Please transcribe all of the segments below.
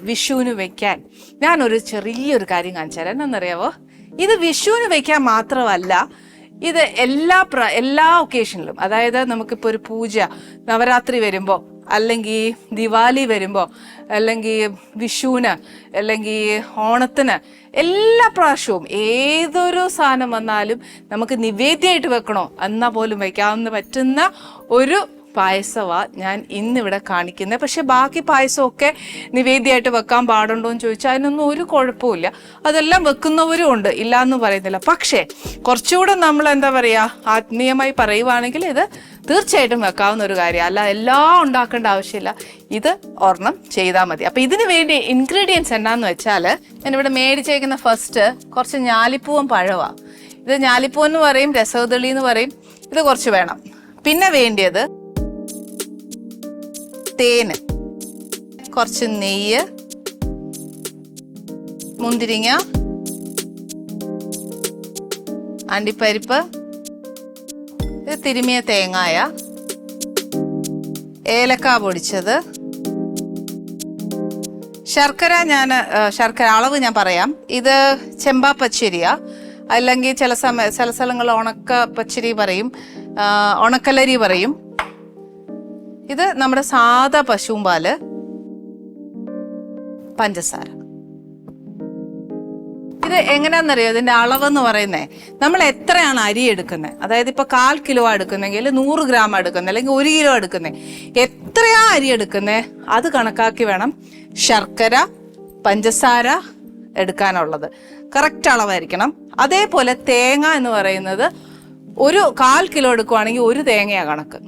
വിഷുവിന് വെക്കാൻ ഞാനൊരു ചെറിയൊരു കാര്യം കാണിച്ചു തരാം. എന്നറിയാവോ, ഇത് വിഷുവിന് വെക്കാൻ മാത്രമല്ല, ഇത് എല്ലാ ഒക്കേഷനിലും, അതായത് നമുക്കിപ്പോൾ ഒരു പൂജ, നവരാത്രി വരുമ്പോൾ, അല്ലെങ്കിൽ ദിവാലി വരുമ്പോൾ, അല്ലെങ്കിൽ വിഷുവിന്, അല്ലെങ്കിൽ ഓണത്തിന്, എല്ലാ പ്രാവശ്യവും ഏതൊരു സാധനം വന്നാലും നമുക്ക് നിവേദ്യമായിട്ട് വെക്കണോ എന്നാൽ പോലും വെക്കാവുന്ന പറ്റുന്ന ഒരു പായസമാണ് ഞാൻ ഇന്നിവിടെ കാണിക്കുന്നത്. പക്ഷെ ബാക്കി പായസമൊക്കെ നിവേദ്യമായിട്ട് വെക്കാൻ പാടുണ്ടോ എന്ന് ചോദിച്ചാൽ അതിനൊന്നും ഒരു കുഴപ്പമില്ല. അതെല്ലാം വെക്കുന്നവരും ഉണ്ട്, ഇല്ല എന്ന് പറയുന്നില്ല. പക്ഷേ കുറച്ചുകൂടെ നമ്മൾ എന്താ പറയുക, ആത്മീയമായി പറയുവാണെങ്കിൽ ഇത് തീർച്ചയായിട്ടും വെക്കാവുന്ന ഒരു കാര്യമാണ്. അല്ല എല്ലാം ഉണ്ടാക്കേണ്ട ആവശ്യമില്ല, ഇത് ഒരെണ്ണം ചെയ്താൽ മതി. അപ്പം ഇതിന് വേണ്ടി ഇൻഗ്രീഡിയൻസ് എന്നാന്ന് വെച്ചാൽ, ഞാനിവിടെ മേടിച്ചേക്കുന്ന ഫസ്റ്റ് കുറച്ച് ഞാലിപ്പൂവൻ പഴമാണ്. ഇത് ഞാലിപ്പൂ എന്ന് പറയും, രസകദളി എന്ന് പറയും. ഇത് കുറച്ച് വേണം. പിന്നെ വേണ്ടിയത് തേന്, കുറച്ച് നെയ്യ്, മുന്തിരിങ്ങ, അണ്ടിപ്പരിപ്പ്, ഇത് തിരുമിയ തേങ്ങായ, ഏലക്ക പൊടിച്ചത്, ശർക്കര. ശർക്കര അളവ് ഞാൻ പറയാം. ഇത് ചെമ്പാ പച്ചരിയാ, അല്ലെങ്കിൽ ചില സ്ഥലങ്ങളിൽ ഉണക്ക പച്ചരി പറയും, ഉണക്കലരി പറയും. ഇത് നമ്മുടെ സാധാ പശുവും പാല്, പഞ്ചസാര. ഇത് എങ്ങനെയാണെന്നറിയോ ഇതിന്റെ അളവെന്ന് പറയുന്നത്, നമ്മൾ എത്രയാണ് അരി എടുക്കുന്നത്, അതായത് ഇപ്പൊ 1/4 കിലോ എടുക്കുന്നെങ്കിൽ 100 ഗ്രാം എടുക്കുന്നത്, അല്ലെങ്കിൽ 1 കിലോ എടുക്കുന്നത്, എത്രയാ അരി എടുക്കുന്നത് അത് കണക്കാക്കി വേണം ശർക്കര, പഞ്ചസാര എടുക്കാനുള്ളത്. കറക്റ്റ് അളവായിരിക്കണം. അതേപോലെ തേങ്ങ എന്ന് പറയുന്നത് ഒരു 1/4 കിലോ എടുക്കുവാണെങ്കിൽ 1 തേങ്ങയാ കണക്ക്,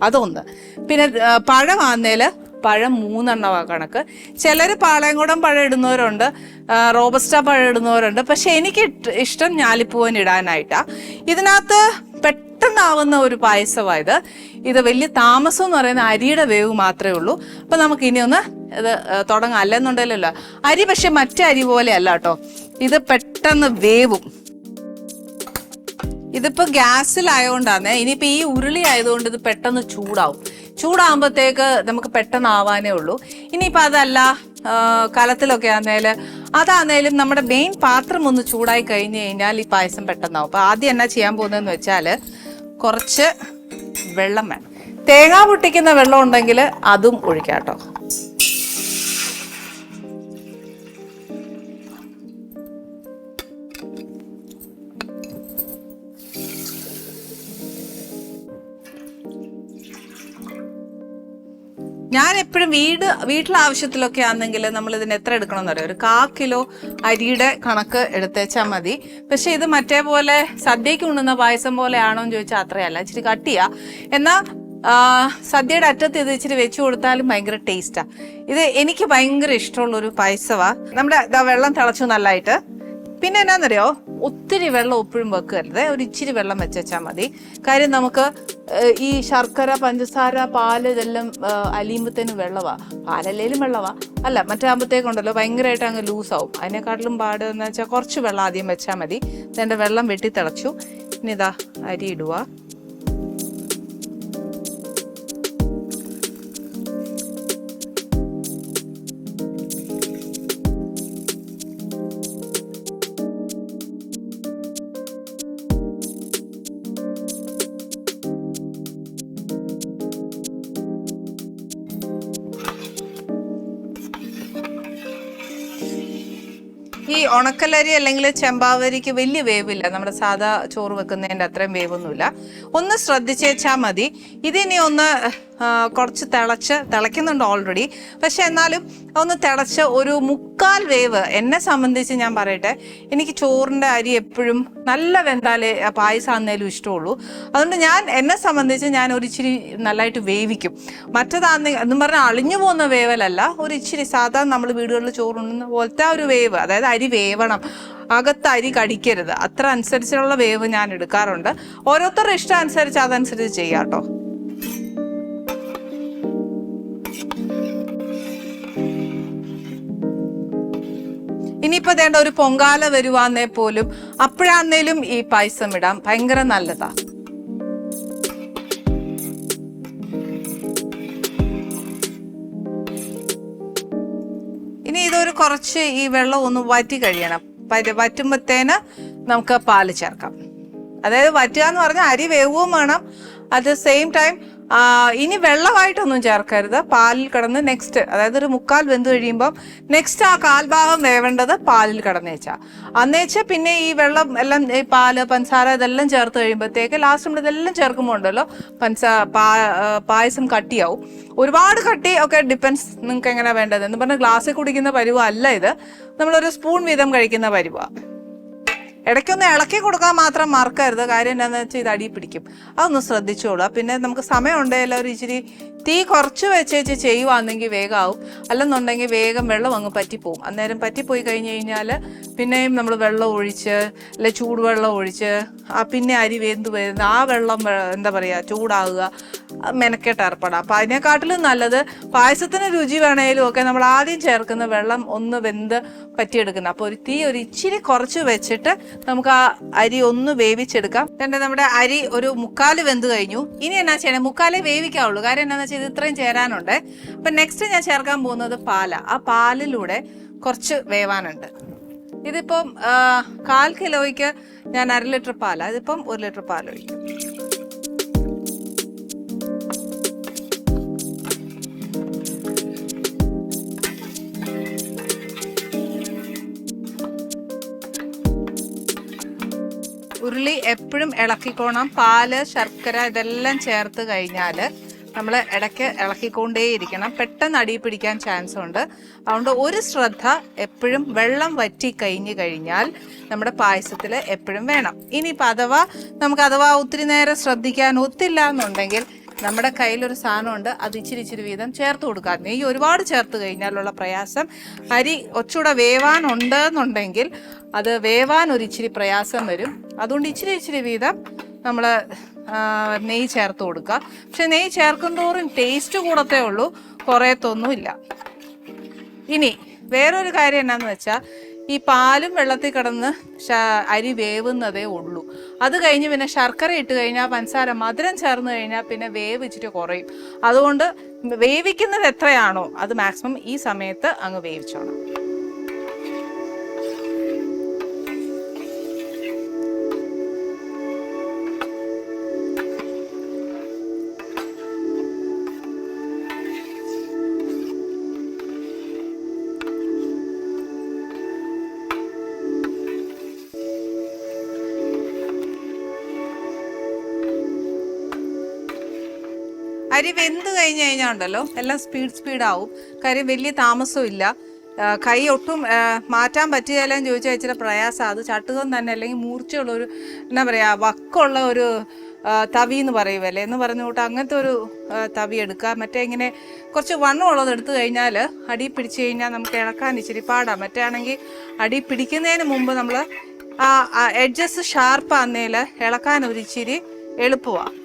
അതൊന്ന്. പിന്നെ പഴം ആന്നേല് പഴം 3 എണ്ണമാണ് കണക്ക്. ചിലർ പാളയംകുടം പഴം ഇടുന്നവരുണ്ട്, റോബസ്റ്റ പഴം ഇടുന്നവരുണ്ട്. പക്ഷെ എനിക്ക് ഇഷ്ടം ഞാലിപ്പൂവൻ ഇടാനായിട്ടാ. ഇതിനകത്ത് പെട്ടെന്നാവുന്ന ഒരു പായസമായത്. ഇത് വലിയ താമസം എന്ന് പറയുന്ന അരിയുടെ വേവ് മാത്രമേ ഉള്ളൂ. അപ്പം നമുക്ക് ഇനി ഒന്ന് ഇത് തുടങ്ങാം. അല്ലെന്നുണ്ടല്ലോ അരി, പക്ഷെ മറ്റേ അരി പോലെ അല്ല കേട്ടോ, ഇത് പെട്ടെന്ന് വേവും. ഇതിപ്പോ ഗ്യാസിലായോണ്ടാണ്. ഇനിയിപ്പോ ഈ ഉരുളി ആയതുകൊണ്ട് ഇത് പെട്ടെന്ന് ചൂടാകുമ്പോഴത്തേക്ക് നമുക്ക് പെട്ടെന്ന് ആവാനേ ഉള്ളൂ. ഇനിയിപ്പോൾ അതല്ല കലത്തിലൊക്കെ അതാന്നേലും നമ്മുടെ മെയിൻ പാത്രം ഒന്ന് ചൂടായി കഴിഞ്ഞ് കഴിഞ്ഞാൽ ഈ പായസം പെട്ടെന്നാവും. അപ്പോൾ ആദ്യം എന്നാ ചെയ്യാൻ പോകുന്നതെന്ന് വെച്ചാൽ, കുറച്ച് വെള്ളം വേണം. തേങ്ങ പൊട്ടിക്കുന്ന വെള്ളം ഉണ്ടെങ്കിൽ അതും ഒഴിക്കാം കേട്ടോ. ഞാൻ എപ്പോഴും വീട്ടിലെ ആവശ്യത്തിലൊക്കെ ആണെങ്കിൽ നമ്മൾ ഇതിന് എത്ര എടുക്കണമെന്ന് അറിയാം. ഒരു 1/4 കിലോ അരിയുടെ കണക്ക് എടുത്തേച്ചാൽ മതി. പക്ഷെ ഇത് മറ്റേ പോലെ സദ്യക്ക് ഉണ്ണുന്ന പായസം പോലെ ആണോ എന്ന് ചോദിച്ചാൽ അത്രയല്ല, ഇച്ചിരി കട്ടിയാ. എന്നാൽ സദ്യയുടെ അറ്റത്ത് ഇത് ഇച്ചിരി വെച്ച് കൊടുത്താലും ഭയങ്കര ടേസ്റ്റാ. ഇത് എനിക്ക് ഭയങ്കര ഇഷ്ടമുള്ളൊരു പായസമാണ്. നമ്മുടെ വെള്ളം തിളച്ചു നല്ലതായിട്ട്. പിന്നെ എന്നാന്നറിയോ, ഒത്തിരി വെള്ളം എപ്പോഴും വെക്കരുത്, ഒരു ഇച്ചിരി വെള്ളം വെച്ചാൽ മതി. കാര്യം നമുക്ക് ഈ ശർക്കര, പഞ്ചസാര, പാല് ഇതെല്ലാം അലിയുമ്പോഴത്തേനും വെള്ളമാണ്. പാലല്ലേലും വെള്ളമാണ്, അല്ല മറ്റാകുമ്പോഴത്തേക്കുണ്ടല്ലോ ഭയങ്കരമായിട്ട് അങ്ങ് ലൂസാവും. അതിനെക്കാട്ടിലും പാട് എന്ന് വെച്ചാൽ കുറച്ച് വെള്ളം ആദ്യം വെച്ചാൽ മതി. ഇതിൻ്റെ വെള്ളം വെട്ടി തിളച്ചു. ഇനി ഇതാ അരി ഇടുക. ഈ ഉണക്കലരി അല്ലെങ്കിൽ ചെമ്പാവരിക്ക് വലിയ വേവില്ല, നമ്മുടെ സാധാ ചോറ് വെക്കുന്നതിൻ്റെ അത്രയും വേവൊന്നുമില്ല. ഒന്ന് ശ്രദ്ധിച്ചേച്ചാൽ മതി. ഇതിനി ഒന്ന് കുറച്ച് തിളയ്ക്കുന്നുണ്ട് ഓൾറെഡി. പക്ഷെ എന്നാലും ഒന്ന് തിളച്ച് ഒരു 3/4 വേവ്. എന്നെ സംബന്ധിച്ച് ഞാൻ പറയട്ടെ, എനിക്ക് ചോറിൻ്റെ അരി എപ്പോഴും നല്ല വെന്താലേ പായസം ആന്നേലും ഇഷ്ടമുള്ളൂ. അതുകൊണ്ട് എന്നെ സംബന്ധിച്ച് ഞാൻ ഒരു ഇച്ചിരി നല്ലതായിട്ട് വേവിക്കും. എന്നും പറഞ്ഞാൽ അളിഞ്ഞു പോകുന്ന വേവലല്ല, ഒരു ഇച്ചിരി സാധാരണ നമ്മൾ വീടുകളിൽ ചോറുണ്ണുന്ന പോലത്തെ ഒരു വേവ്. അതായത് അരി വേവണം, അകത്ത് അരി കടിക്കരുത്, അത്ര അനുസരിച്ചുള്ള വേവ് ഞാൻ എടുക്കാറുണ്ട്. ഓരോരുത്തരുടെ ഇഷ്ടം അനുസരിച്ച് അതനുസരിച്ച് ചെയ്യാം കേട്ടോ. ഇനിയിപ്പോ വേണ്ട ഒരു പൊങ്കാല വരുവാന്നേ പോലും അപ്പോഴാന്നേലും ഈ പായസം ഇടാം, ഭയങ്കര നല്ലതാ. ഇനി ഇതൊരു കുറച്ച് ഈ വെള്ളം ഒന്ന് വറ്റി കഴിയണം. വറ്റുമ്പത്തേന് നമുക്ക് പാല് ചേർക്കാം. അതായത് വറ്റുക എന്ന് പറഞ്ഞാൽ അരി വേവും വേണം. അറ്റ് ദ സെയിം ടൈം ഇനി വെള്ളമായിട്ടൊന്നും ചേർക്കരുത്. പാലിൽ കിടന്ന് നെക്സ്റ്റ്, അതായത് ഒരു 1/4 വെന്ത് കഴിയുമ്പം നെക്സ്റ്റ് ആ 1/4 ഭാഗം വേവേണ്ടത് പാലിൽ അന്നേച്ച പിന്നെ ഈ വെള്ളം എല്ലാം ഈ പാല് പഞ്ചസാര ഇതെല്ലാം ചേർത്ത് കഴിയുമ്പോഴത്തേക്ക് ലാസ്റ്റ് നമ്മൾ ഇതെല്ലാം ചേർക്കുമ്പോൾ ഉണ്ടല്ലോ പായസം കട്ടിയാവും. ഒരുപാട് കട്ടി ഒക്കെ ഡിപ്പെൻസ് നിങ്ങൾക്ക് എങ്ങനെ വേണ്ടത് എന്ന് പറഞ്ഞാൽ ഗ്ലാസ്സിൽ കുടിക്കുന്ന പരുവല്ല ഇത്. നമ്മളൊരു സ്പൂൺ വീതം കഴിക്കുന്ന പരുവമാണ്. ഇടയ്ക്കൊന്ന് ഇളക്കി കൊടുക്കാൻ മാത്രം മറക്കരുത്. കാര്യം എന്താണെന്ന് വെച്ചാൽ ഇത് അടി പിടിക്കും. അതൊന്ന് ശ്രദ്ധിച്ചോളൂ. പിന്നെ നമുക്ക് സമയം ഉണ്ടെങ്കിൽ ഒരു ഇച്ചിരി തീ കുറച്ച് വെച്ചേച്ച് ചെയ്യുവാണെങ്കിൽ വേഗമാവും. അല്ലെന്നുണ്ടെങ്കിൽ വേഗം വെള്ളം അങ്ങ് പറ്റിപ്പോവും. അന്നേരം പറ്റിപ്പോയി കഴിഞ്ഞ് കഴിഞ്ഞാൽ പിന്നെയും നമ്മൾ വെള്ളം ഒഴിച്ച് അല്ലെ ചൂടുവെള്ളം ഒഴിച്ച് പിന്നെ അരി വെന്ത് വരുന്ന ആ വെള്ളം എന്താ പറയുക ചൂടാകുക, മെനക്കെട്ട് ഏർപ്പെടാം. അപ്പം അതിനെക്കാട്ടിലും നല്ലത് പായസത്തിന് രുചി വേണേലും ഒക്കെ നമ്മൾ ആദ്യം ചേർക്കുന്ന വെള്ളം ഒന്ന് വെന്ത് പറ്റിയെടുക്കുന്നത്. അപ്പോൾ ഒരു ഇച്ചിരി കുറച്ച് വെച്ചിട്ട് നമുക്ക് ആ അരി ഒന്ന് വേവിച്ചെടുക്കാം. നമ്മുടെ അരി ഒരു 1/4 വെന്ത് കഴിഞ്ഞു. ഇനി എന്നാ ചെയ്യണം, 1/4 വേവിക്കാവുള്ളൂ. കാര്യം എന്താണെന്ന് വെച്ചാൽ ഇത് ഇത്രയും ചേരാനുണ്ട്. അപ്പം നെക്സ്റ്റ് ഞാൻ ചേർക്കാൻ പോകുന്നത് പാലാണ്. ആ പാലിലൂടെ കുറച്ച് വേവാനുണ്ട്. ഇതിപ്പം 1/4 കിലോയ്ക്ക് ഞാൻ 1/2 ലിറ്റർ പാലാണ്. ഇതിപ്പം 1 ലിറ്റർ പാൽ ഒഴിക്കും. ഉരുളി എപ്പോഴും ഇളക്കിക്കോണം. പാല് ശർക്കര ഇതെല്ലാം ചേർത്ത് കഴിഞ്ഞാൽ നമ്മൾ ഇടയ്ക്ക് ഇളക്കിക്കൊണ്ടേയിരിക്കണം. പെട്ടെന്ന് അടി പിടിക്കാൻ ചാൻസ് ഉണ്ട്. അതുകൊണ്ട് ഒരു ശ്രദ്ധ എപ്പോഴും വെള്ളം വറ്റി കഴിഞ്ഞാൽ നമ്മുടെ പായസത്തിൽ എപ്പോഴും വേണം. ഇനിയിപ്പോൾ അഥവാ ഒത്തിരി നേരം ശ്രദ്ധിക്കാൻ ഒത്തില്ല എന്നുണ്ടെങ്കിൽ നമ്മുടെ കയ്യിലൊരു സാധനമുണ്ട്, അത് ഇച്ചിരി വീതം ചേർത്ത് കൊടുക്കാം. നെയ്യ് ഒരുപാട് ചേർത്ത് കഴിഞ്ഞാലുള്ള പ്രയാസം, അരി ഒച്ചുകൂടെ വേവാനുണ്ടെന്നുണ്ടെങ്കിൽ അത് വേവാൻ ഒരിച്ചിരി പ്രയാസം വരും. അതുകൊണ്ട് ഇച്ചിരി വീതം നമ്മൾ നെയ്യ് ചേർത്ത് കൊടുക്കുക. പക്ഷെ നെയ്യ് ചേർക്കുന്തോറും ടേസ്റ്റ് കൂടത്തേ ഉള്ളൂ, കുറയത്തൊന്നുമില്ല. ഇനി വേറൊരു കാര്യം എന്നാന്ന് വെച്ചാൽ ഈ പാലും വെള്ളത്തിൽ കിടന്ന് അരി വേവുന്നതേ ഉള്ളൂ. അത് കഴിഞ്ഞ് പിന്നെ ശർക്കര ഇട്ട് കഴിഞ്ഞാൽ പഞ്ചസാര മധുരം ചേർന്ന് കഴിഞ്ഞാൽ പിന്നെ വേവ് ഇച്ചിരി കുറയും. അതുകൊണ്ട് വേവിക്കുന്നത് എത്രയാണോ അത് മാക്സിമം ഈ സമയത്ത് അങ്ങ് വേവിച്ചോണം. അരി വെന്ത് കഴിഞ്ഞാൽ ഉണ്ടല്ലോ എല്ലാം സ്പീഡാവും. കാര്യം വലിയ താമസവും ഇല്ല. കൈ ഒട്ടും മാറ്റാൻ പറ്റുകയില്ലെന്ന് ചോദിച്ചാൽ ഇച്ചിരി പ്രയാസമാണ്. അത് ചട്ടുകം തന്നെ, അല്ലെങ്കിൽ മൂർച്ചയുള്ളൊരു എന്നാ പറയുക വക്കുള്ള ഒരു തവി എന്ന് പറയുമല്ലേ എന്ന് പറഞ്ഞു കൂട്ട് അങ്ങനത്തെ ഒരു തവി എടുക്കുക. മറ്റേ ഇങ്ങനെ കുറച്ച് വണ്ണമുള്ളത് എടുത്തു കഴിഞ്ഞാൽ അടി പിടിച്ചു കഴിഞ്ഞാൽ നമുക്ക് ഇളക്കാൻ ഇച്ചിരി പാടാം. മറ്റേ ആണെങ്കിൽ അടി പിടിക്കുന്നതിന് മുമ്പ് നമ്മൾ ആ എഡ്ജസ് ഷാർപ്പാന്നേൽ ഇളക്കാൻ ഒരിച്ചിരി എളുപ്പമാണ്.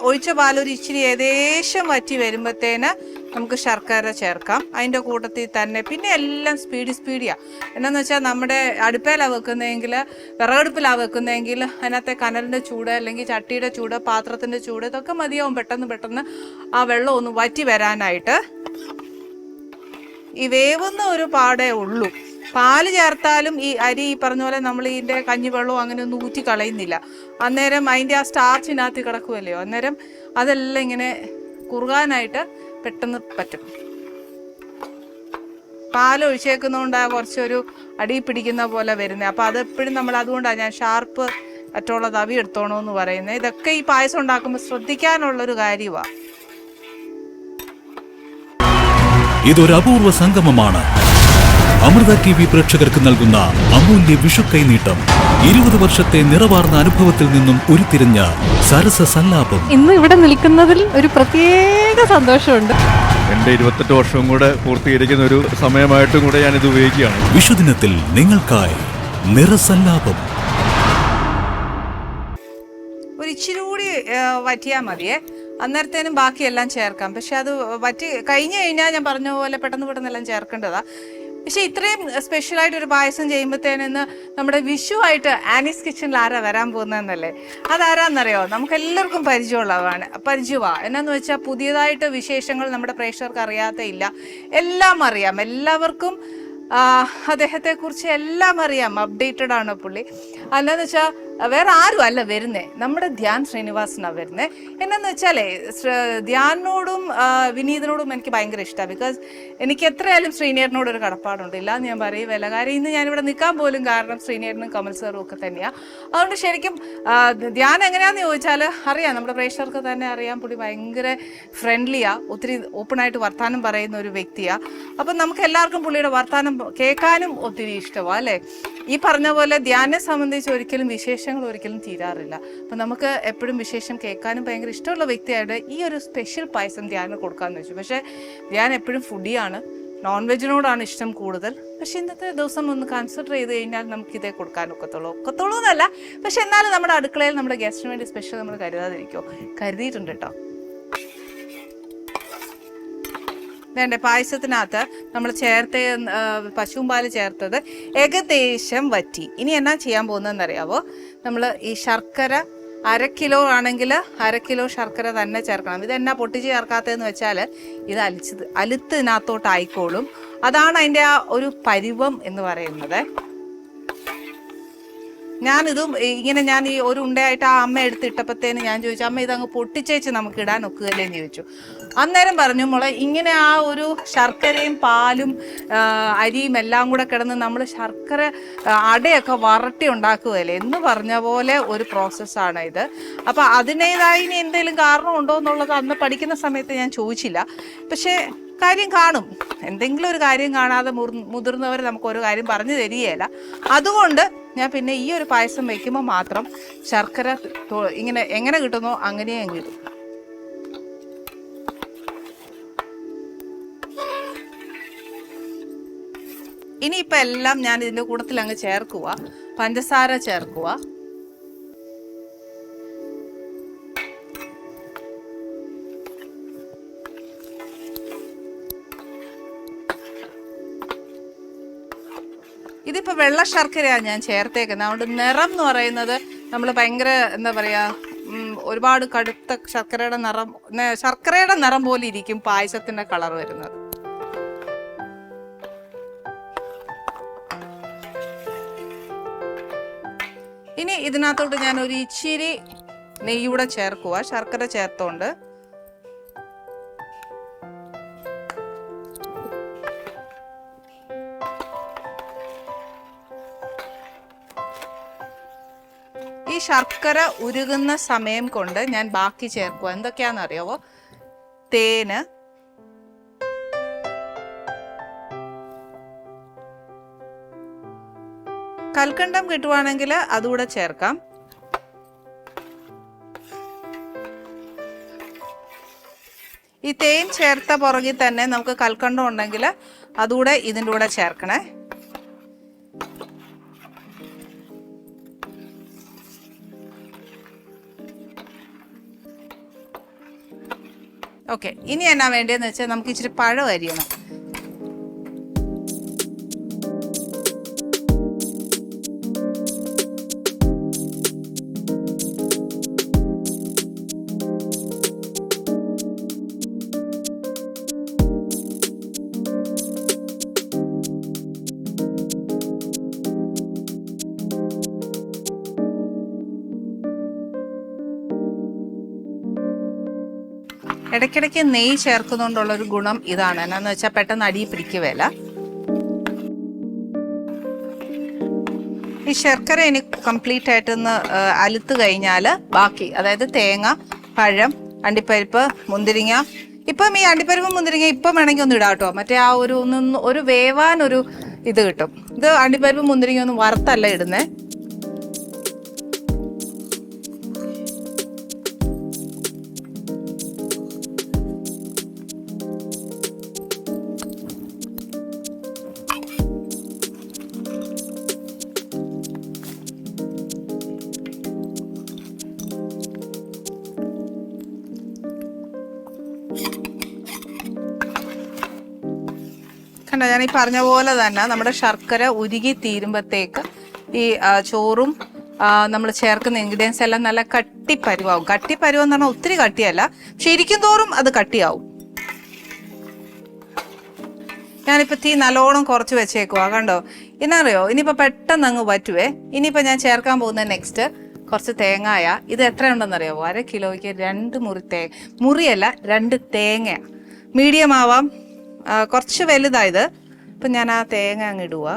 ഒഴിച്ച പാലൊരു ഇച്ചിരി ഏകദേശം വറ്റി വരുമ്പോഴത്തേന് നമുക്ക് ശർക്കര ചേർക്കാം. അതിൻ്റെ കൂട്ടത്തിൽ തന്നെ പിന്നെ എല്ലാം സ്പീഡിയാണ്. എന്നാന്ന് വെച്ചാൽ നമ്മുടെ അടുപ്പയിലാണ് വെക്കുന്നതെങ്കിൽ, വിറകടുപ്പിലാണ് വെക്കുന്നതെങ്കിൽ അതിനകത്തെ കനലിൻ്റെ ചൂട് അല്ലെങ്കിൽ ചട്ടിയുടെ ചൂട്, പാത്രത്തിൻ്റെ ചൂട് ഇതൊക്കെ മതിയാവും പെട്ടെന്ന് ആ വെള്ളം ഒന്ന് വറ്റി വരാനായിട്ട്. ഈ വേവുന്ന ഒരു പാടേ ഉള്ളൂ. പാല് ചേർത്താലും ഈ അരി ഈ പറഞ്ഞ പോലെ നമ്മൾ ഇതിൻ്റെ കഞ്ഞിവെള്ളവും അങ്ങനെ ഒന്നും ഊറ്റി കളയുന്നില്ല. അന്നേരം അതിൻ്റെ ആ സ്റ്റാർച്ചിനകത്ത് കിടക്കുമല്ലോ, അന്നേരം അതെല്ലാം ഇങ്ങനെ കുറുകാനായിട്ട് പെട്ടെന്ന് പറ്റും. പാൽ ഒഴിച്ചേക്കുന്നതുകൊണ്ടാണ് കുറച്ചൊരു അടി പിടിക്കുന്ന പോലെ വരുന്നത്. അപ്പോൾ അതെപ്പോഴും നമ്മൾ അതുകൊണ്ടാണ് ഞാൻ ഷാർപ്പ് അറ്റുള്ള തവി എടുത്തോണമെന്ന് പറയുന്നത്. ഇതൊക്കെ ഈ പായസം ഉണ്ടാക്കുമ്പോൾ ശ്രദ്ധിക്കാനുള്ളൊരു കാര്യമാണ്. ഇതൊരു അപൂർവ സംഗമമാണ്. അമൃത TV പ്രേക്ഷകർക്ക് നൽകുന്ന അമൂല്യ വിഷു കൈനീട്ടം. 20 വർഷത്തെ നിറവാർന്ന അനുഭവത്തിൽ നിന്നും ഉരുത്തിരിഞ്ഞ സരസ സല്ലാപം. ഇന്ന് ഇവിടെ നിൽക്കുന്നതിൽ ഒരു പ്രത്യേക സന്തോഷമുണ്ട്. എന്റെ 28 വർഷവും കൂടെ പൂർത്തീകരിക്കുന്ന ഒരു സമയമായിട്ടും കൂടെ ഞാനിത് ഉപയോഗിക്കുകയാണ്. വിഷുദിനത്തിൽ നിങ്ങൾക്കായി നിറസല്ലാപം. ഒരു ഇച്ചിരി കൂടി വറ്റിയാൽ മതിയേ, അന്നേരത്തേനും ബാക്കിയെല്ലാം ചേർക്കാം. പക്ഷെ അത് വറ്റി കഴിഞ്ഞു കഴിഞ്ഞാൽ ഞാൻ പറഞ്ഞ പോലെ പെട്ടെന്ന് എല്ലാം ചേർക്കേണ്ടതാണ്. പക്ഷെ ഇത്രയും സ്പെഷ്യലായിട്ട് ഒരു പായസം ചെയ്യുമ്പോഴത്തേനെന്ന് നമ്മുടെ വിഷു ആയിട്ട് ആനീസ് കിച്ചണിൽ ആരാ വരാൻ പോകുന്നതെന്നല്ലേ? അതാരാന്നറിയോ? നമുക്ക് എല്ലാവർക്കും പരിചയമാണ്. എന്നാന്ന് വെച്ചാൽ പുതിയതായിട്ട് വിശേഷങ്ങൾ നമ്മുടെ പ്രേക്ഷകർക്ക് അറിയാത്ത ഇല്ല, എല്ലാം അറിയാം. എല്ലാവർക്കും അദ്ദേഹത്തെക്കുറിച്ച് എല്ലാം അറിയാം, അപ്ഡേറ്റഡ് ആണ് പുള്ളി. അല്ലെന്ന് വെച്ചാൽ വേറെ ആരും അല്ല വരുന്നേ, നമ്മുടെ ധ്യാൻ ശ്രീനിവാസനാണ് വരുന്നത്. എന്നാന്ന് വെച്ചാലേ ധ്യാനോടും വിനീതനോടും എനിക്ക് ഭയങ്കര ഇഷ്ടമാണ്. ബിക്കോസ് എനിക്ക് എത്രയായാലും ശ്രീനേട്ടനോട് ഒരു കടപ്പാടുണ്ട്, ഇല്ലാന്ന് ഞാൻ പറയുമല്ല. കാര്യം ഇന്ന് ഞാനിവിടെ നിൽക്കാൻ പോലും കാരണം ശ്രീനേട്ടനും കമൽ സാറും ഒക്കെ തന്നെയാണ്. അതുകൊണ്ട് ശരിക്കും ധ്യാൻ എങ്ങനെയാണെന്ന് ചോദിച്ചാൽ അറിയാം, നമ്മുടെ പ്രേക്ഷകർക്ക് തന്നെ അറിയാം, പുള്ളി ഭയങ്കര ഫ്രണ്ട്ലിയാണ്, ഒത്തിരി ഓപ്പണായിട്ട് വർത്താനം പറയുന്ന ഒരു വ്യക്തിയാണ്. അപ്പം നമുക്ക് എല്ലാവർക്കും പുള്ളിയുടെ വർത്താനം കേൾക്കാനും ഒത്തിരി ഇഷ്ടമാണ് അല്ലേ? ഈ പറഞ്ഞ പോലെ ധ്യാനെ സംബന്ധിച്ച് ഒരിക്കലും വിശേഷങ്ങൾ ഒരിക്കലും തീരാറില്ല. അപ്പം നമുക്ക് എപ്പോഴും വിശേഷം കേൾക്കാനും ഭയങ്കര ഇഷ്ടമുള്ള വ്യക്തിയായിട്ട് ഈ ഒരു സ്പെഷ്യൽ പായസം ധ്യാനം കൊടുക്കാമെന്ന് വെച്ചു. പക്ഷേ ധ്യാൻ എപ്പോഴും ഫുഡിയാണ്, നോൺ വെജിനോടാണ് ഇഷ്ടം കൂടുതൽ. പക്ഷെ ഇന്നത്തെ ദിവസം ഒന്ന് കൺസിഡർ ചെയ്ത് കഴിഞ്ഞാൽ നമുക്കിതേ കൊടുക്കാൻ ഒക്കത്തുള്ളൂ എന്നല്ല, പക്ഷെ എന്നാലും നമ്മുടെ അടുക്കളയിൽ നമ്മുടെ ഗസ്റ്റിന് വേണ്ടി സ്പെഷ്യൽ നമ്മൾ കരുതാതിരിക്കുമോ? കരുതിയിട്ടുണ്ട് കേട്ടോ. വേണ്ട പായസത്തിനകത്ത് നമ്മൾ പശുവും പാല് ചേർത്തത് ഏകദേശം വറ്റി. ഇനി എന്നാ ചെയ്യാൻ പോകുന്നതെന്നറിയാവോ? നമ്മൾ ഈ ശർക്കര 1/2 കിലോ ആണെങ്കിൽ 1/2 കിലോ ശർക്കര തന്നെ ചേർക്കണം. ഇതെന്നാ പൊട്ടിച്ച് ചേർക്കാത്തതെന്ന് വെച്ചാൽ ഇത് അലുത്ത് ഇതിനകത്തോട്ടായിക്കോളും. അതാണ് അതിൻ്റെ ആ ഒരു പരുവം എന്ന് പറയുന്നത്. ഞാനിതും ഇങ്ങനെ ഞാൻ ഈ ഒരു ഉണ്ടയായിട്ട് ആ അമ്മ എടുത്തിട്ടപ്പോഴത്തേന് ഞാൻ ചോദിച്ചു, അമ്മ ഇതങ്ങ് പൊട്ടിച്ചേച്ച് നമുക്ക് ഇടാൻ ഒക്കുകയല്ലേന്ന് ചോദിച്ചു. അന്നേരം പറഞ്ഞു, മോളെ ഇങ്ങനെ ആ ഒരു ശർക്കരയും പാലും അരിയും എല്ലാം കൂടെ കിടന്ന് നമ്മൾ ശർക്കര അടയൊക്കെ വരട്ടി ഉണ്ടാക്കുകയല്ലേ എന്ന് പറഞ്ഞ പോലെ ഒരു പ്രോസസ്സാണ് ഇത്. അപ്പം അതിൻ്റേതായി ഇനി എന്തെങ്കിലും കാരണം ഉണ്ടോ എന്നുള്ളത് അന്ന് പഠിക്കുന്ന സമയത്ത് ഞാൻ ചോദിച്ചില്ല. പക്ഷേ കാര്യം കാണും, എന്തെങ്കിലും ഒരു കാര്യം കാണാതെ മുതിർന്നവർ നമുക്കൊരു കാര്യം പറഞ്ഞു തരികയില്ല. അതുകൊണ്ട് ഞാൻ പിന്നെ ഈ ഒരു പായസം വയ്ക്കുമ്പോൾ മാത്രം ശർക്കര ഇങ്ങനെ എങ്ങനെ കിട്ടുന്നോ അങ്ങനെയേ കിട്ടും. ഇനിയിപ്പോൾ എല്ലാം ഞാൻ ഇതിൻ്റെ കൂട്ടത്തിൽ അങ്ങ് ചേർക്കുക, പഞ്ചസാര ചേർക്കുക. ഇതിപ്പോൾ വെള്ള ശർക്കരയാണ് ഞാൻ ചേർത്തേക്കുന്നത്. അതുകൊണ്ട് നിറം എന്ന് പറയുന്നത് നമ്മൾ ഭയങ്കര എന്താ പറയുക, ഒരുപാട് കടുത്ത ശർക്കരയുടെ നിറം പോലെ ഇരിക്കും പായസത്തിൻ്റെ കളർ വരുന്നത്. ഇനി ഇതിനകത്തോട്ട് ഞാൻ ഒരു ഇച്ചിരി നെയ്യൂടെ ചേർക്കുക, ശർക്കര ചേർത്തോണ്ട്. ഈ ശർക്കര ഉരുകുന്ന സമയം കൊണ്ട് ഞാൻ ബാക്കി ചേർക്കുക. എന്തൊക്കെയാണെന്ന് അറിയാവോ? തേന്, കൽക്കണ്ടം കിട്ടുവാണെങ്കിൽ അതുകൂടെ ചേർക്കാം. ഈ തേൻ ചേർത്ത പുറകിൽ തന്നെ നമുക്ക് കൽക്കണ്ടം ഉണ്ടെങ്കിൽ അതുകൂടെ ഇതിൻ്റെ കൂടെ ചേർക്കണേ. ഓക്കെ, ഇനി എന്നാ വേണ്ടതെന്ന് വെച്ചാൽ നമുക്ക് ഇച്ചിരി പഴം അരിയണം. ഇടയ്ക്കിടയ്ക്ക് നെയ്യ് ചേർക്കുന്നതുകൊണ്ടുള്ളൊരു ഗുണം ഇതാണ്. എന്നാന്ന് വെച്ചാൽ പെട്ടെന്ന് അടി പിടിക്കുകയില്ല. ഈ ശർക്കര ഇനി കംപ്ലീറ്റ് ആയിട്ടൊന്ന് അലുത്ത് കഴിഞ്ഞാൽ ബാക്കി, അതായത് തേങ്ങ, പഴം, അണ്ടിപ്പരിപ്പ്, മുന്തിരിങ്ങ. ഇപ്പം ഈ അണ്ടിപ്പരിപ്പ് മുന്തിരിങ്ങ ഇപ്പം വേണമെങ്കിൽ ഒന്ന് ഇടാം കേട്ടോ. മറ്റേ ആ ഒരു വേവാനൊരു ഇത് കിട്ടും. ഇത് അണ്ടിപ്പരിപ്പ് മുന്തിരിങ്ങ ഒന്നും വറുത്തല്ല ഇടുന്നേ. കണ്ടോ, ഞാൻ ഈ പറഞ്ഞ പോലെ തന്നെ നമ്മുടെ ശർക്കര ഉരുകി തീരുമ്പോഴത്തേക്ക് ഈ ചോറും നമ്മൾ ചേർക്കുന്ന ഇൻഗ്രീഡിയൻസ് എല്ലാം നല്ല കട്ടിപ്പരുവാകും. കട്ടിപ്പരുവം എന്ന് പറഞ്ഞാൽ ഒത്തിരി കട്ടിയല്ല, പക്ഷെ ഇരിക്കും തോറും അത് കട്ടിയാവും. ഞാനിപ്പോൾ തീ നല്ലോണം കുറച്ച് വെച്ചേക്കുവാ. കണ്ടോ, എന്നറിയോ, ഇനിയിപ്പോൾ പെട്ടെന്ന് അങ്ങ് പറ്റുവേ. ഇനിയിപ്പോൾ ഞാൻ ചേർക്കാൻ പോകുന്ന നെക്സ്റ്റ് കുറച്ച് തേങ്ങായ. ഇത് എത്രയുണ്ടെന്നറിയാമോ? 1 കിലോയ്ക്ക് 2 മുറി മുറിയല്ല 2 തേങ്ങ. മീഡിയം ആവാം, കുറച്ച് വലുതായത്. ഇപ്പം ഞാൻ ആ തേങ്ങ അങ്ങ് ഇടുക.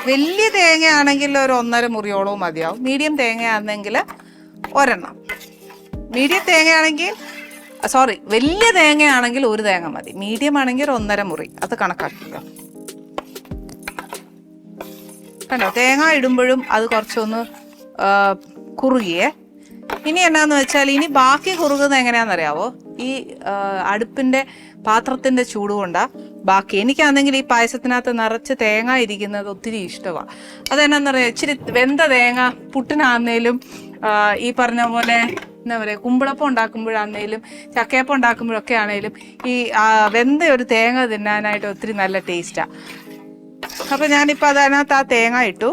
വലിയ തേങ്ങയാണെങ്കിൽ ഒരു 1.5 മുറിയോളവും മതിയാവും. മീഡിയം തേങ്ങയാണെങ്കിൽ ഒരെണ്ണം. മീഡിയം തേങ്ങയാണെങ്കിൽ വലിയ തേങ്ങയാണെങ്കിൽ 1 തേങ്ങ മതി. മീഡിയം ആണെങ്കിൽ 1.5 മുറി. അത് കണക്കാക്കുക. കണ്ടോ, തേങ്ങ ഇടുമ്പോഴും അത് കുറച്ചൊന്ന് കുറുകിയേ. ഇനി എന്നാന്ന് വെച്ചാൽ ഇനി ബാക്കി കുറുകുന്നത് എങ്ങനെയാണെന്നറിയാവോ? ഈ അടുപ്പിൻ്റെ പാത്രത്തിൻ്റെ ചൂട് കൊണ്ടാ ബാക്കി. എനിക്കാണെങ്കിൽ ഈ പായസത്തിനകത്ത് നിറച്ച് തേങ്ങ ഇരിക്കുന്നത് ഒത്തിരി ഇഷ്ടമാണ്. അതെന്നാന്നറിയാം, ഇച്ചിരി വെന്ത തേങ്ങ പുട്ടിനാന്നേലും ഈ പറഞ്ഞ പോലെ എന്താ പറയുക, കുമ്പിളപ്പം ഉണ്ടാക്കുമ്പോഴാന്നേലും ചക്കയപ്പം ഉണ്ടാക്കുമ്പോഴൊക്കെ ആണേലും ഈ വെന്ത ഒരു തേങ്ങ തിന്നാനായിട്ട് ഒത്തിരി നല്ല ടേസ്റ്റാണ്. അപ്പം ഞാനിപ്പോൾ അതിനകത്ത് ആ തേങ്ങ ഇട്ടു.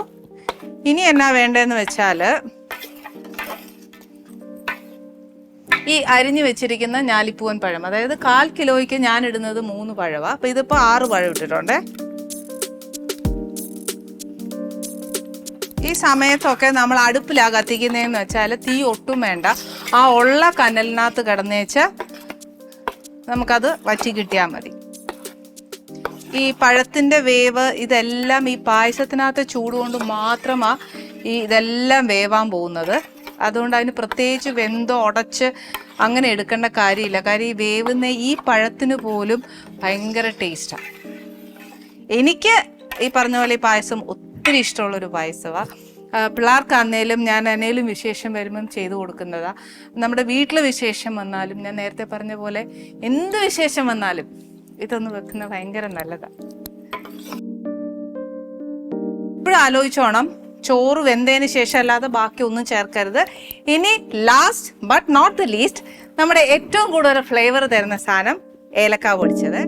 ഇനി എന്നാ വേണ്ടതെന്ന് വെച്ചാൽ ഈ അരിഞ്ഞു വെച്ചിരിക്കുന്ന ഞാലിപ്പൂവൻ പഴം, അതായത് 1/4 കിലോയ്ക്ക് ഞാൻ ഇടുന്നത് 3 പഴമാണ്. അപ്പം ഇതിപ്പോൾ 6 പഴം ഇട്ടിട്ടുണ്ടേ. ഈ സമയത്തൊക്കെ നമ്മൾ അടുപ്പിലാണ് കത്തിക്കുന്നതെന്ന് വെച്ചാൽ തീ ഒട്ടും വേണ്ട. ആ ഉള്ള കനലിനകത്ത് കിടന്നേച്ച് നമുക്കത് വറ്റി കിട്ടിയാൽ മതി. ഈ പഴത്തിൻ്റെ വേവ് ഇതെല്ലാം ഈ പായസത്തിനകത്ത് ചൂടുകൊണ്ട് മാത്രമാണ് ഇതെല്ലാം വേവാൻ പോകുന്നത്. അതുകൊണ്ട് അതിന് പ്രത്യേകിച്ച് വെന്തോ ഉടച്ച് അങ്ങനെ എടുക്കേണ്ട കാര്യമില്ല. കാര്യം ഈ വേവുന്ന ഈ പഴത്തിന് പോലും ഭയങ്കര ടേസ്റ്റാണ്. എനിക്ക് ഈ പറഞ്ഞ പോലെ ഈ പായസം ഒത്തിരി ഇഷ്ടമുള്ളൊരു പായസമാണ്. പിള്ളേർക്കാന്നേലും ഞാൻ എന്നേലും വിശേഷം വരുമ്പം ചെയ്തു കൊടുക്കുന്നതാണ്. നമ്മുടെ വീട്ടിൽ വിശേഷം വന്നാലും, ഞാൻ നേരത്തെ പറഞ്ഞ പോലെ എന്ത് വിശേഷം വന്നാലും ഇതൊന്ന് വെക്കുന്നത് ഭയങ്കര നല്ലതാണ്. ഇപ്പോഴും ആലോചിച്ചോണം, ചോറ് വെന്തതിന് ശേഷം അല്ലാതെ ബാക്കി ഒന്നും ചേർക്കരുത്. ഇനി last but not the least, നമ്മുടെ ഏറ്റവും കൂടുതൽ ഫ്ലേവർ തരുന്ന സാധനം ഏലക്ക പൊടിച്ചത്.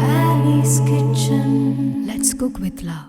Ali's Kitchen. Let's cook with love.